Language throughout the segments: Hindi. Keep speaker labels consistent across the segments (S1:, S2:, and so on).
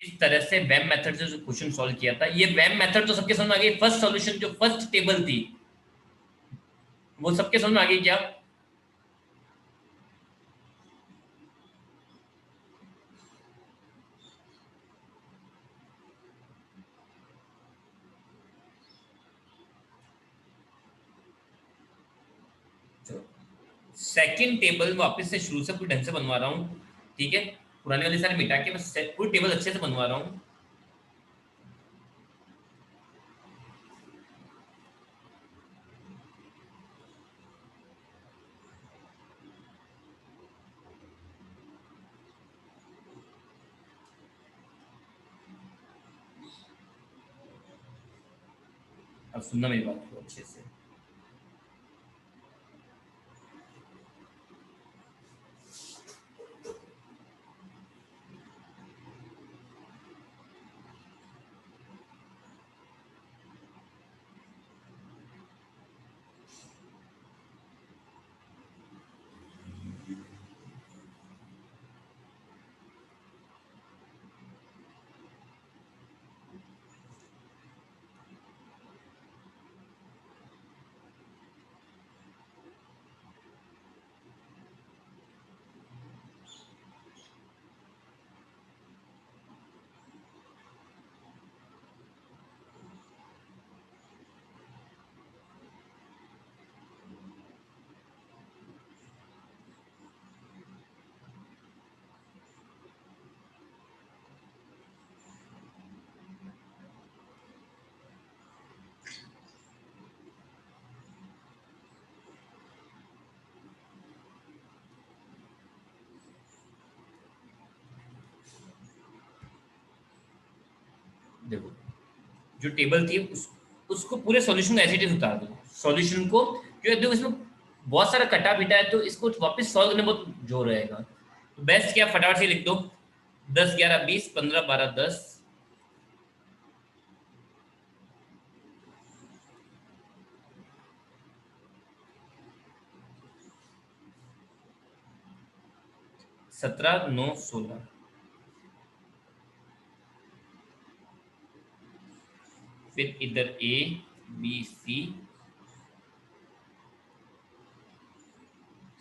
S1: इस तरह से वेब मेथड से जो क्वेश्चन सॉल्व किया था, ये वेब मेथड तो सबके समझ में आ गई। फर्स्ट सॉल्यूशन जो फर्स्ट टेबल थी वो सबके समझ में आ गई क्या? सेकंड टेबल वापस से शुरू से पूरी ढंग से बनवा रहा हूँ, ठीक है। पुराने वाले सारे मिटा के बस पूरी टेबल अच्छे से बनवा रहा हूँ। अब सुनना मेरी बात को अच्छे से। देखो, जो टेबल थी उसको पूरे सॉल्यूशन को एज इट इज उतार दो। सॉल्यूशन को, क्योंकि देखो इसमें बहुत सारा कटा पिटा है, तो इसको वापस सॉल्व करने में बहुत जोर रहेगा। तो बेस्ट क्या, फटाफट से लिख दो 10 11 20 15 12 10 17 9 16। फिर इधर ए बी सी,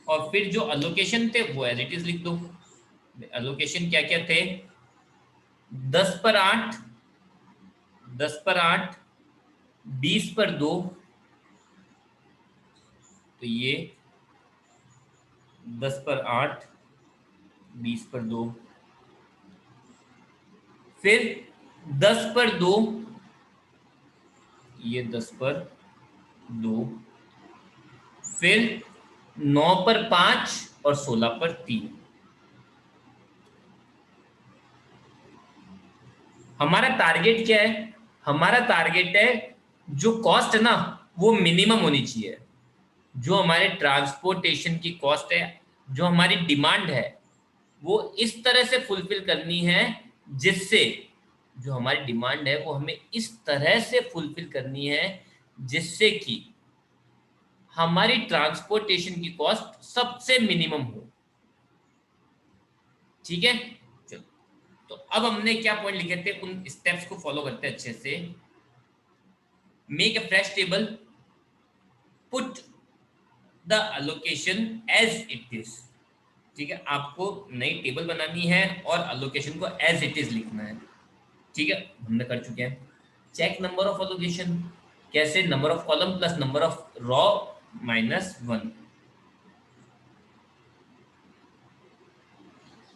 S1: और फिर जो अलोकेशन थे वो एज इट इज लिख दो। अलोकेशन क्या क्या थे? 10 पर 8, 10 पर 8, 20 पर 2, तो ये 10 पर 8, 20 पर 2, फिर 10 पर 2, ये 10 पर 2, फिर 9 पर 5 और 16 पर 3। हमारा टारगेट क्या है? हमारा टारगेट है जो कॉस्ट है ना वो मिनिमम होनी चाहिए। जो हमारे ट्रांसपोर्टेशन की कॉस्ट है, जो हमारी डिमांड है, वो इस तरह से फुलफिल करनी है जिससे, जो हमारी डिमांड है वो हमें इस तरह से फुलफिल करनी है जिससे कि हमारी ट्रांसपोर्टेशन की कॉस्ट सबसे मिनिमम हो। ठीक है, चलो। तो अब हमने क्या पॉइंट लिखे थे, उन स्टेप्स को फॉलो करते हैं अच्छे से। Make a fresh table, put the allocation as it is. ठीक है, आपको नई टेबल बनानी है और अलोकेशन को एज इट इज लिखना है। ठीक है, हमने कर चुके हैं। चेक नंबर ऑफ अलोकेशन, कैसे? Number of column plus number of raw minus 1।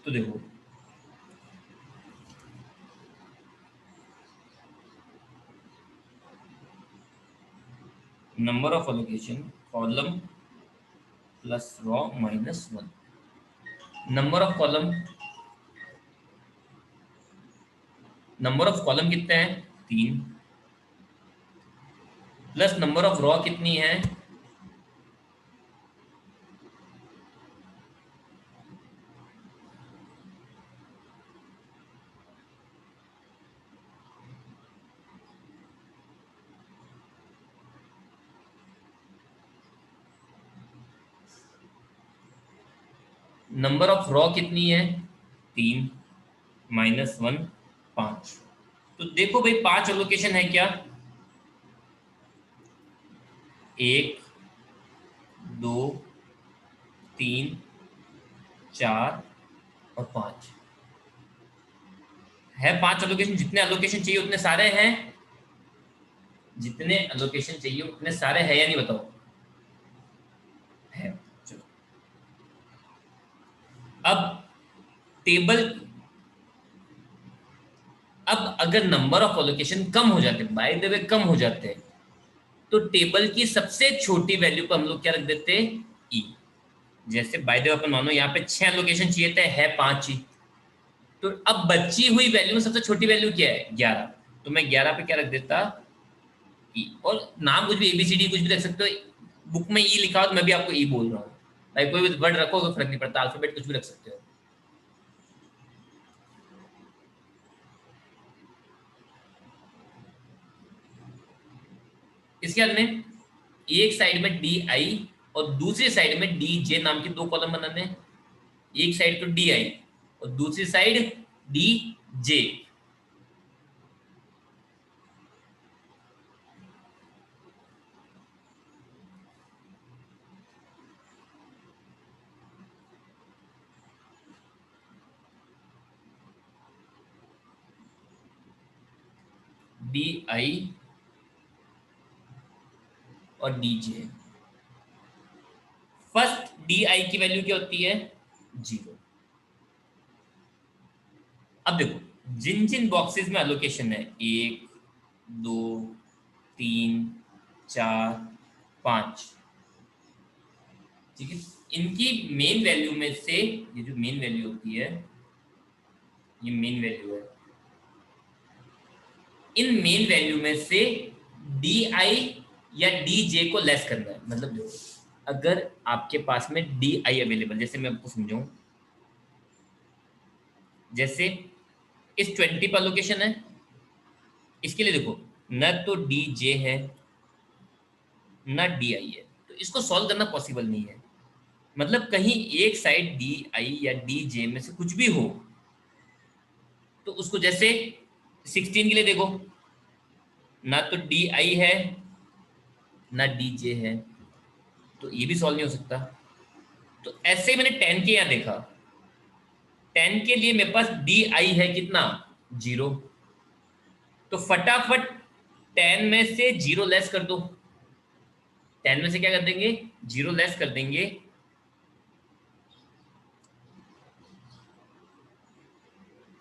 S1: तो देखो, number of allocation column plus raw minus 1। Number of column, number of column कितने हैं? 3, प्लस नंबर ऑफ रॉ कितनी है? नंबर ऑफ रॉ कितनी है? 3 माइनस 1, 5। तो देखो भाई 5 एलोकेशन है क्या, 1 2 3 4 और 5 है। 5 एलोकेशन, जितने एलोकेशन चाहिए उतने सारे हैं, जितने एलोकेशन चाहिए उतने सारे हैं या नहीं बताओ, है। चलो अब टेबल, अब अगर नंबर ऑफ एलोकेशन कम हो जाते, बाय द वे कम हो जाते हैं, तो टेबल की सबसे छोटी वैल्यू को हम लोग क्या रख देते हैं, ई। जैसे बाय द वे अपन मानो यहाँ पे 6 एलोकेशन चाहिए थे, है 5 ही, तो अब बची हुई वैल्यू में सबसे छोटी वैल्यू क्या है, 11। तो मैं 11 पे क्या रख देता, ई। और नाम कुछ भी एबीसीडी कुछ भी रख सकते हो, बुक में ई लिखा हो तो मैं भी आपको ई बोल रहा हूँ भाई, कोई भी वर्ड रखो तो फर्क नहीं पड़ता, अल्फाबेट कुछ भी रख सकते हो। इसके बाद में एक साइड में डी आई और दूसरी साइड में डी जे नाम के 2 कॉलम बनाने हैं। एक साइड तो डी आई और दूसरी side D J. D I और D J. First D I की वैल्यू क्या होती है, 0। अब देखो जिन जिन बॉक्सेस में एलोकेशन है, 1 2 3 4 5, ठीक है, इनकी मेन वैल्यू में से, ये जो मेन वैल्यू होती है, ये मेन वैल्यू है, इन मेन वैल्यू में से डी आई या डी जे को लेस करना है। मतलब देखो अगर आपके पास में डी आई अवेलेबल, जैसे मैं आपको समझाऊं, जैसे इस 20 पर लोकेशन है, इसके लिए देखो न तो डी जे है न डी आई है, तो इसको सॉल्व करना पॉसिबल नहीं है। मतलब कहीं एक साइड डी आई या डी जे में से कुछ भी हो, तो उसको जैसे 16 के लिए देखो, ना तो डी आई है ना डी जे है, तो ये भी सॉल्व नहीं हो सकता। तो ऐसे ही मैंने 10 के यहाँ देखा, 10 के लिए मेरे पास डी आई है कितना, 0। तो फटाफट 10 में से 0 लेस कर दो, 10 में से क्या कर देंगे, 0 लेस कर देंगे,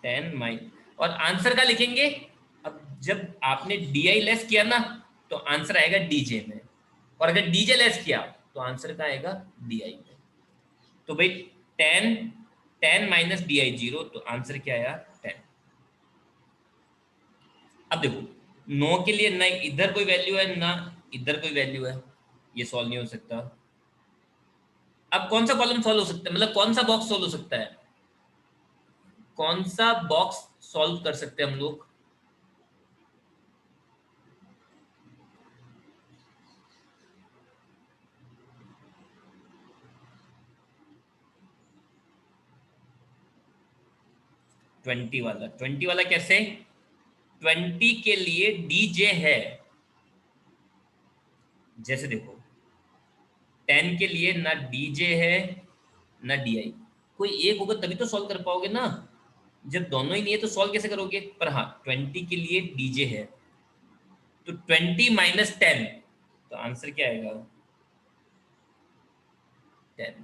S1: 10 माइन, और आंसर का लिखेंगे। अब जब आपने डी आई लेस किया ना, तो आंसर आएगा डीजे में, और अगर डीजे लेस किया तो आंसर का आएगा डी आई में। तो भाई 10, 10 माइनस डी आई 0, तो आंसर क्या आया, 10। अब देखो 9 के लिए ना इधर कोई वैल्यू है ना इधर कोई वैल्यू है, ये सॉल्व नहीं हो सकता। अब कौन सा कॉलम सॉल्व हो सकता है, मतलब कौन सा बॉक्स सॉल्व हो सकता है, कौन सा बॉक्स सॉल्व कर सकते हैं हम लोग, ट्वेंटी वाला। 20 वाला कैसे, 20 के लिए डीजे है, जैसे देखो 10 के लिए ना डीजे है ना डी आई, कोई एक होगा तभी तो सॉल्व कर पाओगे ना, जब दोनों ही नहीं है तो सॉल्व कैसे करोगे। पर हाँ 20 के लिए डीजे है, तो 20 माइनस 10, तो आंसर क्या आएगा, 10।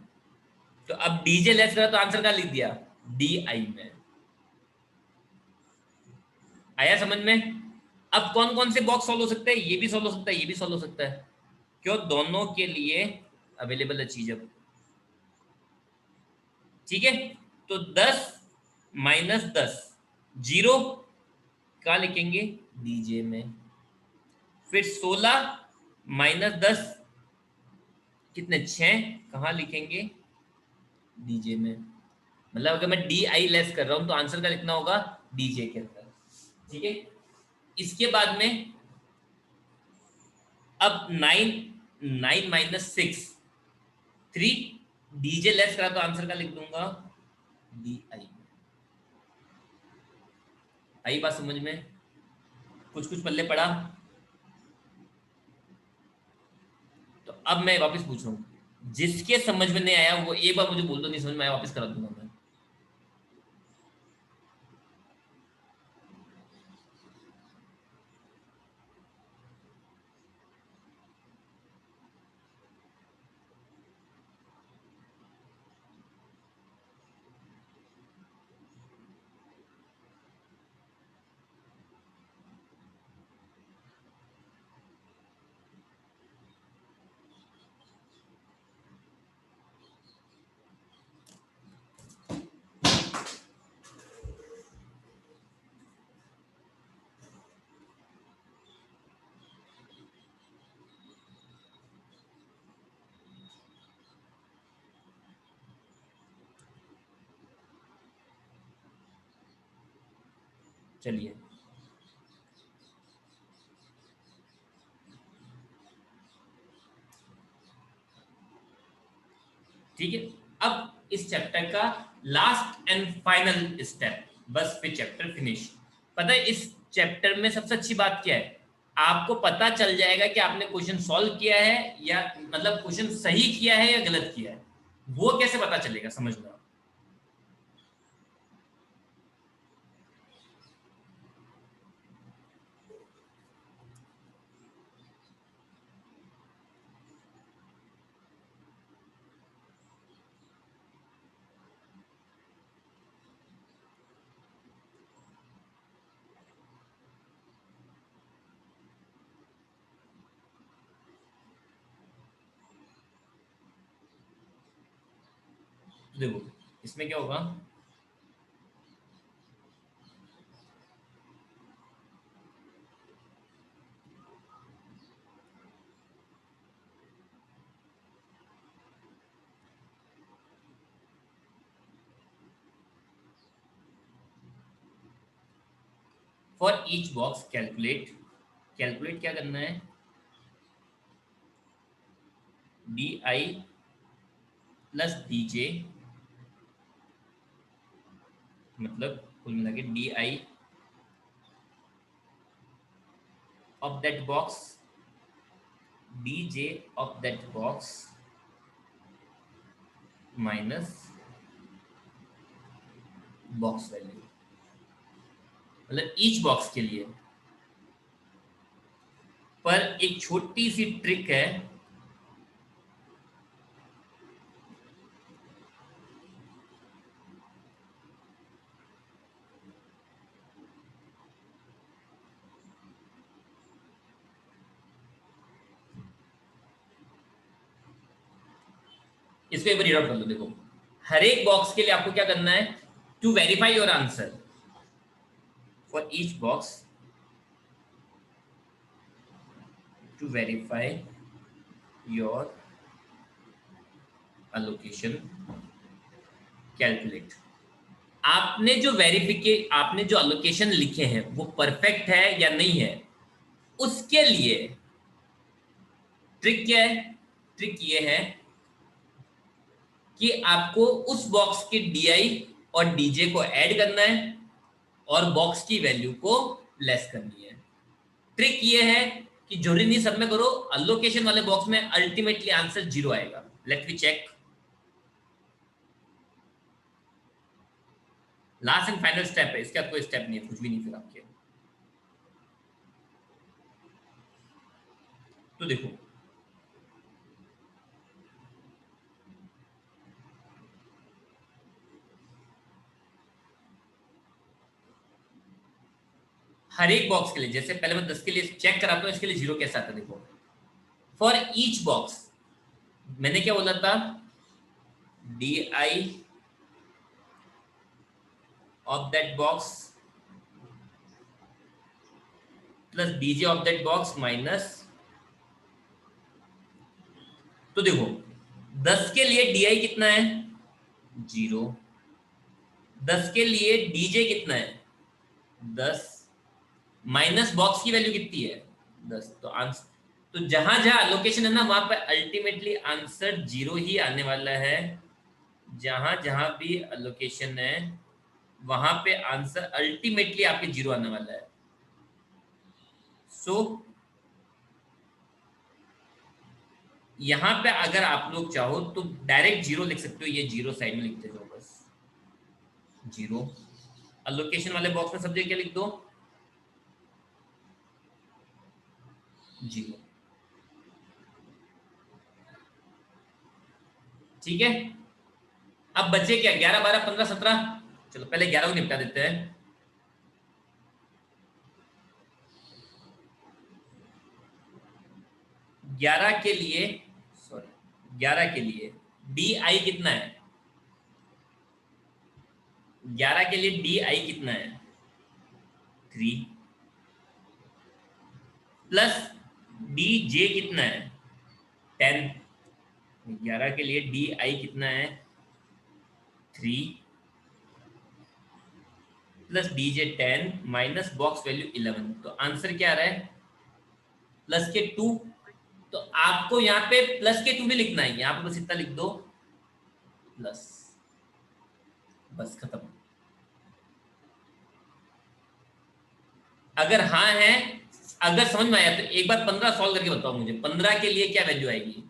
S1: तो अब डीजे लेस करा तो आंसर क्या लिख दिया, डी आई में। आया समझ में। अब कौन कौन से बॉक्स सॉल्व हो सकते हैं, ये भी सॉल्व हो सकता है, ये भी सॉल्व हो सकता है, क्यों, दोनों के लिए अवेलेबल है चीज। अब ठीक है, तो 10 माइनस 10, 0 क्या लिखेंगे, डीजे में। फिर 16 माइनस 10 कितने, 6, कहाँ लिखेंगे, डीजे में। मतलब अगर मैं डी आई लेस कर रहा हूं तो आंसर का लिखना होगा डीजे के अंदर। ठीक है, इसके बाद में अब 9, 9 माइनस 6, 3, डीजे लेस करा तो आंसर का लिख दूंगा डी आई। आई बात समझ में? कुछ कुछ पल्ले पड़ा। तो अब मैं वापस पूछ रहा हूँ, जिसके समझ में नहीं आया वो एक बार मुझे बोल दो, नहीं समझ में आया वापस करा दूंगा मैं। चलिए, ठीक है। अब इस चैप्टर का लास्ट एंड फाइनल स्टेप, बस फिर चैप्टर फिनिश। पता है इस चैप्टर में सबसे अच्छी बात क्या है? आपको पता चल जाएगा कि आपने क्वेश्चन सॉल्व किया है या मतलब क्वेश्चन सही किया है या गलत किया है। वो कैसे पता चलेगा, समझ लो। देखो इसमें क्या होगा, for each box calculate, calculate क्या करना है, D I plus D J, मतलब कुल मिला के D I of that box, D J of that box minus box value, मतलब ईच बॉक्स के लिए। पर एक छोटी सी ट्रिक है, इसको एक बार रीड आउट कर लो। देखो हर एक बॉक्स के लिए आपको क्या करना है, to verify your answer for each box, to verify your allocation calculate. आपने जो आपने जो अलोकेशन लिखे हैं वो परफेक्ट है या नहीं है, उसके लिए ट्रिक क्या है, ट्रिक ये है कि आपको उस बॉक्स के डीआई और डीजे को ऐड करना है और बॉक्स की वैल्यू को लेस करनी है। ट्रिक ये है कि जरूरी नहीं सब में करो, अलोकेशन वाले बॉक्स में अल्टीमेटली आंसर 0 आएगा। Let me check, last and final step है, इसके बाद कोई स्टेप नहीं है, कुछ भी नहीं फिर आपके। तो देखो हर एक बॉक्स के लिए, जैसे पहले मैं 10 के लिए चेक कराता हूं, इसके लिए 0 कैसा आता है देखो। फॉर ईच बॉक्स मैंने क्या बोला था, D I of that box plus DJ of that box minus. तो देखो 10 के लिए डी आई कितना है, 0। 10 के लिए डीजे कितना है, 10, माइनस बॉक्स की वैल्यू कितनी है, 10। तो आंसर, तो जहां जहां लोकेशन है ना वहां पर अल्टीमेटली आंसर 0 ही आने वाला है। जहां जहां भी लोकेशन है वहां पे आंसर अल्टीमेटली आपके 0 आने वाला है। सो यहां पे अगर आप लोग चाहो तो डायरेक्ट 0 लिख सकते हो, ये 0 साइड में लिखते जाओ बस 0। अलोकेशन वाले बॉक्स में सब जगह क्या लिख दो 0। ठीक है, अब बचे क्या 11 12 15 17। चलो पहले 11 को निपटा देते हैं। 11 के लिए, सॉरी 11 के लिए डी आई कितना है? 11 के लिए डी आई कितना है? 3 प्लस डी जे कितना है? 10। 11 के लिए डी आई कितना है? 3 plus D J 10 minus box value 11। तो आंसर क्या आ रहा है? प्लस के 2। तो आपको यहाँ पे प्लस के 2 भी लिखना है, यहाँ पे बस इतना लिख दो प्लस, बस खत्म। अगर हाँ है, अगर समझ में आया तो एक बार 15 सॉल्व करके बताओ मुझे 15 के लिए क्या वैल्यू आएगी?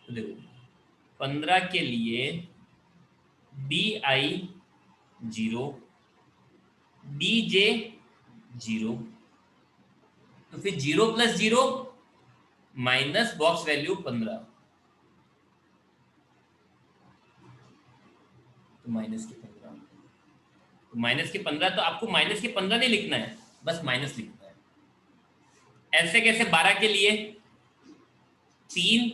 S1: तो देखो 15 के लिए डी आई 0, डी जे 0, तो फिर 0 प्लस 0 माइनस बॉक्स वैल्यू 15, तो माइनस के 15। तो माइनस के 15, तो आपको माइनस के 15 नहीं लिखना है, बस माइनस लिखना है। ऐसे कैसे? 12 के लिए 3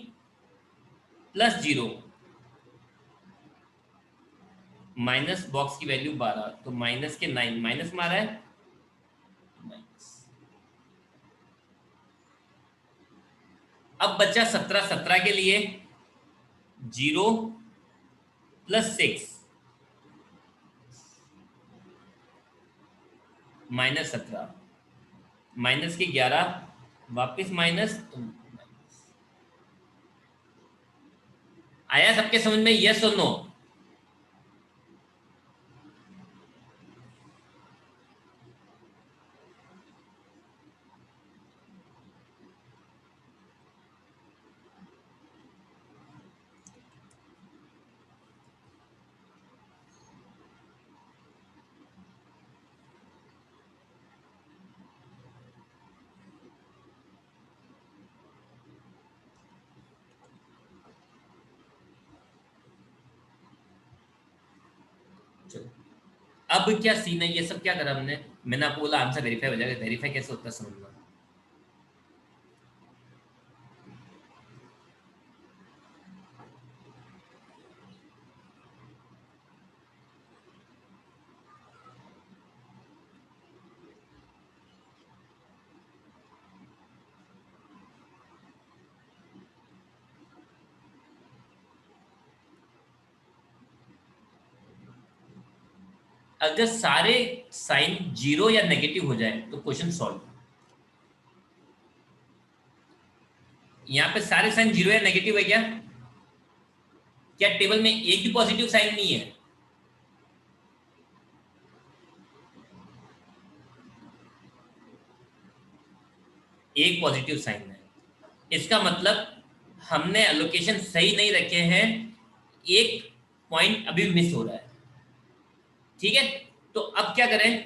S1: प्लस 0 माइनस बॉक्स की वैल्यू 12, तो माइनस के 9, माइनस मारा है माइनस। अब बचा 17। 17 के लिए 0 प्लस 6 माइनस 17, माइनस के 11 वापिस माइनस। तो आया सबके समझ में? यस और नो? चलो अब क्या सीन है, ये सब क्या करा हमने? मैंने आपको बोला आंसर वेरीफाई हो जाएगा, वेरीफाई कैसे होता है समझना। अगर सारे साइन 0 या नेगेटिव हो जाए तो क्वेश्चन सॉल्व। यहाँ पे सारे साइन 0 या नेगेटिव है क्या? क्या टेबल में एक भी पॉजिटिव साइन नहीं है? एक पॉजिटिव साइन है, इसका मतलब हमने एलोकेशन सही नहीं रखे हैं, एक पॉइंट अभी मिस हो रहा है। ठीक है, तो अब क्या करें?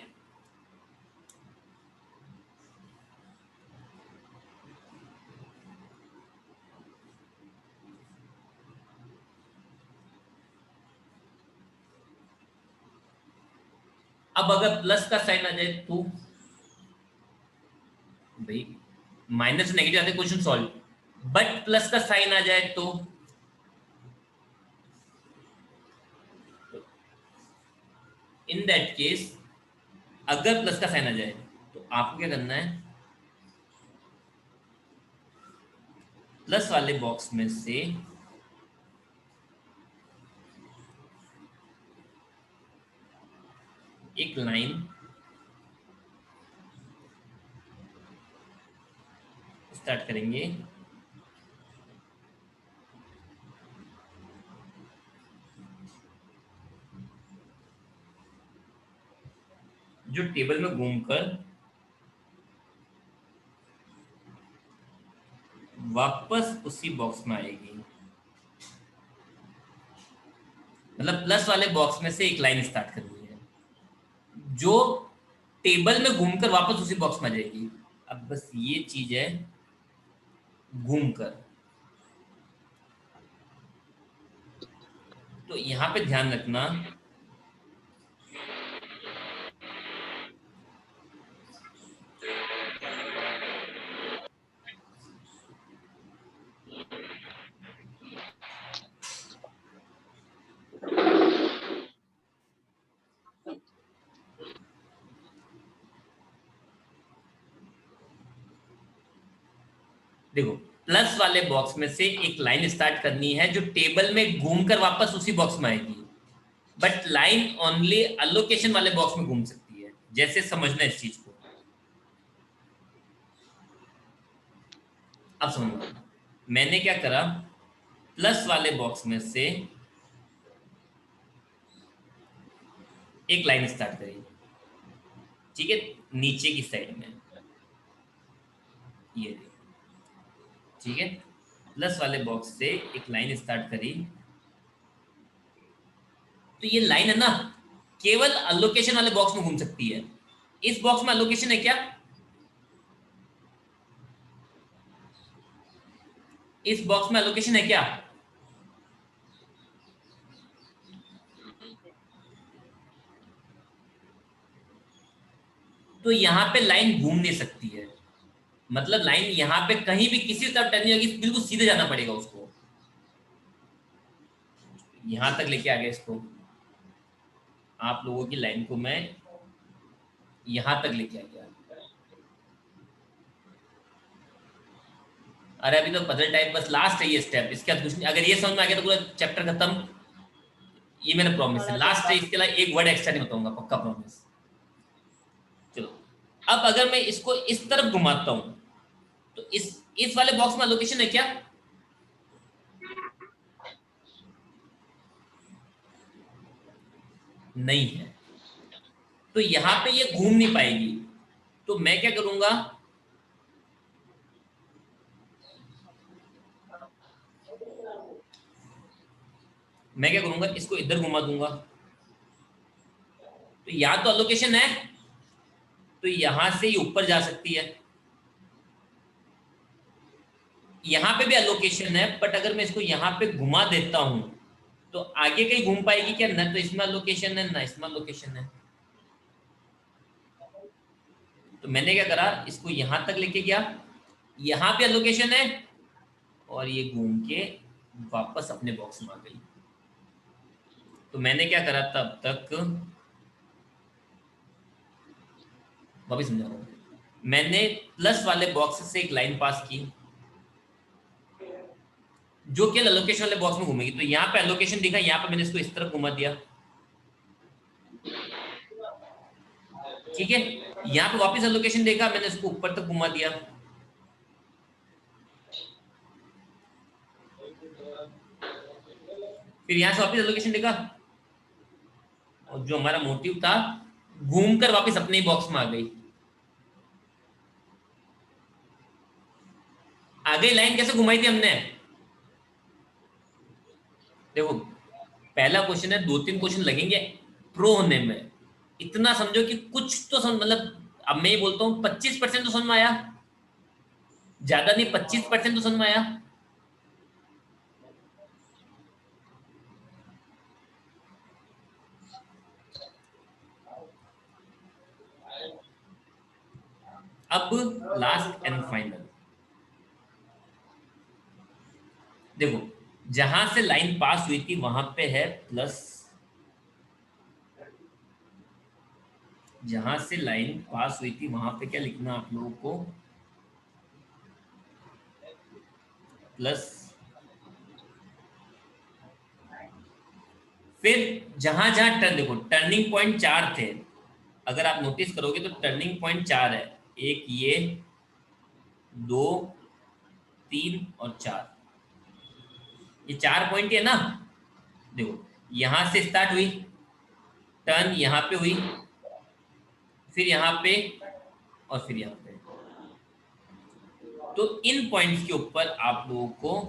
S1: अब अगर प्लस का साइन आ जाए तो भाई माइनस नेगेटिव आते क्वेश्चन सॉल्व, बट प्लस का साइन आ जाए तो इन दैट केस अगर प्लस का साइन आ जाए तो आपको क्या करना है, प्लस वाले बॉक्स में से एक लाइन स्टार्ट करेंगे जो टेबल में घूमकर वापस उसी बॉक्स में आएगी। मतलब प्लस वाले बॉक्स में से एक लाइन स्टार्ट करनी है जो टेबल में घूमकर वापस उसी बॉक्स में आ जाएगी। अब बस ये चीज है घूमकर, तो यहां पे ध्यान रखना देखो, प्लस वाले बॉक्स में से एक लाइन स्टार्ट करनी है जो टेबल में घूमकर वापस उसी बॉक्स में आएगी, बट लाइन ओनली अलोकेशन वाले बॉक्स में घूम सकती है। जैसे समझना इस चीज को, अब समझना। मैंने क्या करा, प्लस वाले बॉक्स में से एक लाइन स्टार्ट करी, ठीक है, नीचे की साइड में, ये ठीक है, प्लस वाले बॉक्स से एक लाइन स्टार्ट करी, तो ये लाइन है ना केवल अलोकेशन वाले बॉक्स में घूम सकती है। इस बॉक्स में अलोकेशन है क्या, इस बॉक्स में अलोकेशन है क्या, तो यहां पे लाइन घूम नहीं सकती है। मतलब लाइन यहां पे कहीं भी किसी तरफ टर्न नहीं होगी, बिल्कुल सीधे जाना पड़ेगा उसको। यहां तक लेके आ गया इसको, आप लोगों की लाइन को मैं यहां तक लेके आ गया। अरे अभी तो पजल टाइप बस लास्ट है ये स्टेप, इसके बाद कुछ नहीं। अगर ये समझ में आ गया तो पूरा चैप्टर खत्म। ये मेरा प्रॉमिस है, लास्ट है, इसके अलावा एक वर्ड एक्स्ट्रा नहीं बताऊंगा, पक्का प्रॉमिस। चलो, अब अगर मैं इसको इस तरफ घुमाता हूं तो इस वाले बॉक्स में लोकेशन है क्या, नहीं है, तो यहां पे ये घूम नहीं पाएगी। तो मैं क्या करूंगा, मैं क्या करूंगा, इसको इधर घुमा दूंगा। तो या तो अलोकेशन है तो यहां से ये ऊपर जा सकती है, यहां पे भी अलोकेशन है, बट अगर मैं इसको यहां पे घुमा देता हूं तो आगे कहीं घूम पाएगी क्या, ना तो इसमें लोकेशन है ना इसमें लोकेशन है। तो मैंने क्या करा, इसको यहां तक लेके गया, यहां पे लोकेशन है, और ये घूम के वापस अपने बॉक्स में आ गई। तो मैंने क्या करा, तब तक वापिस समझा रहा हूं, मैंने प्लस वाले बॉक्स से एक लाइन पास की जो कि लोकेशन वाले बॉक्स में घूमेगी। तो यहाँ पे लोकेशन दिखा, यहाँ पे मैंने इसको इस तरफ घुमा दिया, ठीक है। यहाँ पे वापस लोकेशन देखा, मैंने इसको ऊपर तक घुमा दिया, फिर यहाँ से वापस लोकेशन देखा, और जो हमारा मोटिव था घूमकर वापस अपने ही बॉक्स में आ गई। लाइन कैसे घुमाई थी हमने, देखो पहला क्वेश्चन है, दो तीन क्वेश्चन लगेंगे प्रो होने में। इतना समझो कि कुछ तो समझ, मतलब अब मैं ये बोलता हूँ 25% तो समझ में आया, ज्यादा नहीं 25% तो समझ में आया। अब लास्ट एंड फाइनल, देखो जहां से लाइन पास हुई थी वहां पे है प्लस, जहां से लाइन पास हुई थी वहां पे क्या लिखना आप लोगों को, प्लस। फिर जहां जहां टर्न, देखो टर्निंग पॉइंट 4 थे, अगर आप नोटिस करोगे तो टर्निंग पॉइंट 4 है, एक ये, 2, 3 और 4, ये 4 पॉइंट है ना। देखो यहां से स्टार्ट हुई टर्न, यहां पे हुई, फिर यहाँ पे, और फिर यहाँ पे। तो इन पॉइंट्स के ऊपर आप लोगों को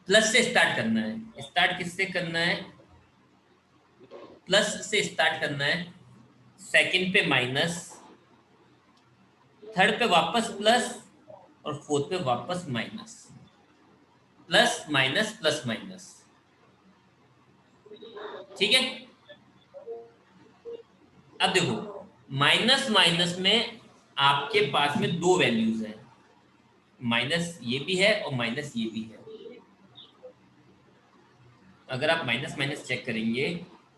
S1: प्लस से स्टार्ट करना है। स्टार्ट किससे करना है, प्लस से स्टार्ट करना है। सेकंड पे माइनस, थर्ड पे वापस प्लस, और फोर्थ पे वापस minus. Plus minus plus minus, ठीक है। अब देखो माइनस माइनस में आपके पास में दो वैल्यूज है, माइनस ये भी है और माइनस ये भी है। अगर आप माइनस माइनस चेक करेंगे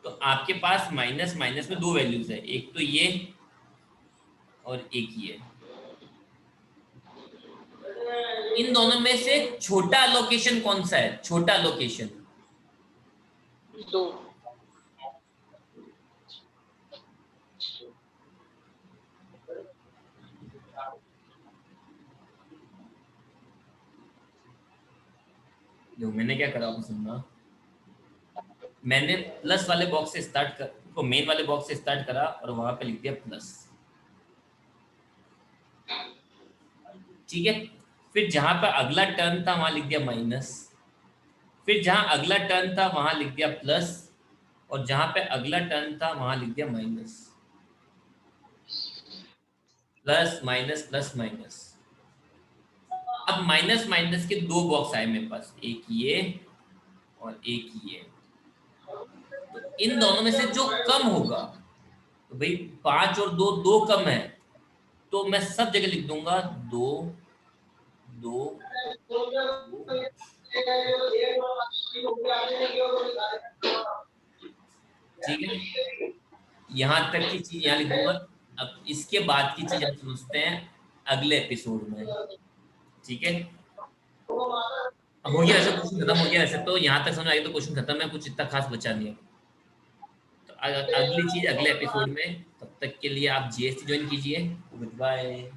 S1: तो आपके पास माइनस माइनस में दो वैल्यूज है, एक तो ये और एक ये। इन दोनों में से छोटा लोकेशन कौन सा है, छोटा लोकेशन?
S2: दो।
S1: जो मैंने क्या करा आपको सुनना, मैंने प्लस वाले बॉक्स से स्टार्ट कर, तो मेन वाले बॉक्स से स्टार्ट करा और वहां पे लिख दिया प्लस, ठीक है। फिर जहां पर अगला टर्न था वहां लिख दिया माइनस, फिर जहां अगला टर्न था वहां लिख दिया प्लस, और जहां पे अगला टर्न था वहां लिख दिया minus. Plus minus plus minus. अब माइनस माइनस के दो बॉक्स आए मेरे पास, एक ये और एक ये। तो इन दोनों में से जो कम होगा, तो भाई 5 और 2, 2 कम है, तो मैं सब जगह लिख दूंगा 2, 2, 2, ठीक है। यहां तक की चीज यहाँ लिख दूंगा। अब इसके बाद की चीज हम समझते हैं अगले एपिसोड में, ठीक है। हो गया वैसे, क्वेश्चन खत्म हो गया वैसे, तो यहाँ तक समझ आ गया तो क्वेश्चन खत्म है, कुछ इतना खास बचा नहीं है। तो अगली चीज अगले एपिसोड में, तब तक के लिए आप जीएसटी ज्वाइन कीजिए। Good bye.